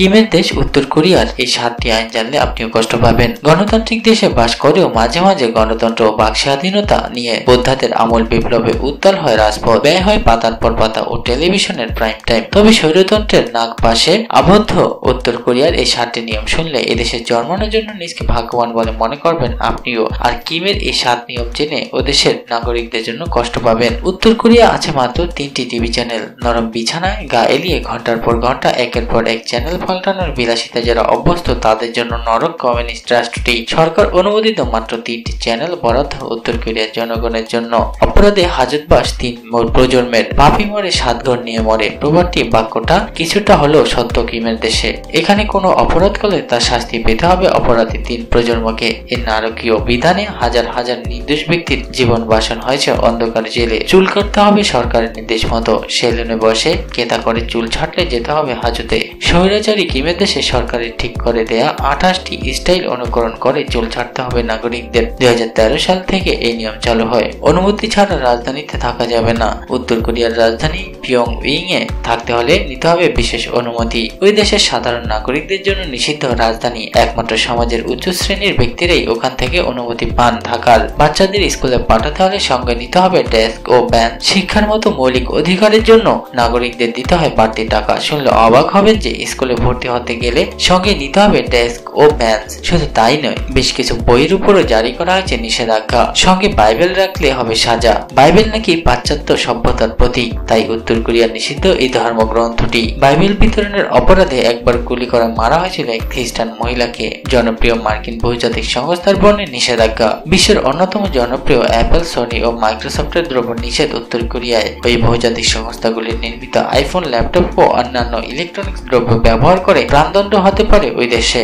কিমের দেশ উত্তর কোরিয়ার এই 7টি আইন জানলে আপনিও কষ্ট পাবেন। গণতান্ত্রিক দেশে বাস করেও মাঝে মাঝে গণতন্ত্র ও বাক স্বাধীনতা নিয়ে বোদ্ধাদের আমূল বিপ্লবে উত্তাল হয় রাজপথ, ব্যয় হয় পাতার পর পাতা ও টেলিভিশনের প্রাইম টাইম। তবে স্বৈরতন্ত্রের নাক পাশে আবদ্ধ উত্তর কোরিয়ার এই 7টি নিয়ম শুনলে এদেশে জন্মানোর জন্য নিজকে ভাগ্যবান বলে মনে করবেন আপনিও। আর কিমের এই 7 নিয়ম জেনে ও দেশের নাগরিকদের জন্য কষ্ট পাবেন। উত্তর কোরিয়া আছে মাত্র 3টি টিভি চ্যানেল। নরম বিছানায় গা এলিয়ে ঘন্টার পর ঘন্টা একের পর এক চ্যানেল পাল্টানোর বিলাসিতা যারা অভ্যস্ত তাদের জন্য নরক কমিউনিস্ট রাষ্ট্রটি। সরকার অনুমোদিত মাত্র 3টি চ্যানেল বরাদ্দ উত্তর কোরিয়ার জনগণের জন্য। অপরাধে হাজতবাস 3 প্রজন্মের, পাপি মরে 7 ঘর নিয়ে মরে। প্রবাদটি বাক্যটা কিছুটা হলেও সত্য কিমের দেশে। এখানে কোনো অপরাধ করলে তার শাস্তি পেতে হবে অপরাধী 3 প্রজন্মকে। এর নারকীয় বিধানে হাজার হাজার নির্দোষ ব্যক্তির জীবন বাসন হয়েছে অন্ধকার জেলে। চুল কাটতে হবে সরকারের নির্দেশ মতো, সেলুনে বসে কেতা করে চুল ছাটলে যেতে হবে হাজতে। স্বৈরাচারী কিমের দেশে সরকারের ঠিক করে দেয়া 28টি স্টাইল অনুকরণ করে চুল ছাড়তে হবে নাগরিকদের। 2013 সাল থেকে এই নিয়ম চালু হয়। অনুমতি ছাড়া রাজধানীতে থাকা যাবে না। উত্তর কোরিয়ার রাজধানী পিয়ংইয়ং এ থাকতে হলে নিতে হবে বিশেষ অনুমতি। ওই দেশের সাধারণ নাগরিকদের জন্য নিষিদ্ধ রাজধানী, একমাত্র সমাজের উচ্চ শ্রেণীর ব্যক্তিরাই ওখান থেকে অনুমতি পান থাকার। বাচ্চাদের স্কুলে পাঠাতে হলে সঙ্গে নিতে হবে ডেস্ক ও ব্যান। শিক্ষার মতো মৌলিক অধিকারের জন্য নাগরিকদের দিতে হয় বাড়তি টাকা। শুনলে অবাক হবেন যে স্কুলে ভর্তি হতে গেলে সঙ্গে নিতে হবে ডেস্ক ও ব্যান। শুধু তাই নয়, বেশ কিছু বইয়ের উপরও জারি করা হয়েছে নিষেধাজ্ঞা। সঙ্গে বাইবেল রাখলে হবে সাজা। বাইবেল নাকি পাশ্চাত্য সভ্যতার প্রতীক, তাই উত্তর কোরিয়ার নিষিদ্ধ এই ধর্মগ্রন্থটি। বাইবেল বিতরণের অপরাধে একবার গুলি করে মারা হয়েছিল এক খ্রিস্টান মহিলাকে। জনপ্রিয় মার্কিন বহুজাতিক সংস্থার বর্ণে নিষেধাজ্ঞা। বিশ্বের অন্যতম জনপ্রিয় অ্যাপল, সোনি ও মাইক্রোসফটের দ্রব্য নিষেধ উত্তর কোরিয়ায়। ওই বহুজাতিক সংস্থাগুলির নির্মিত আইফোন, ল্যাপটপ ও অন্যান্য ইলেকট্রনিক্স দ্রব্য ব্যবহার করে প্রাণদণ্ড হতে পারে ওই দেশে।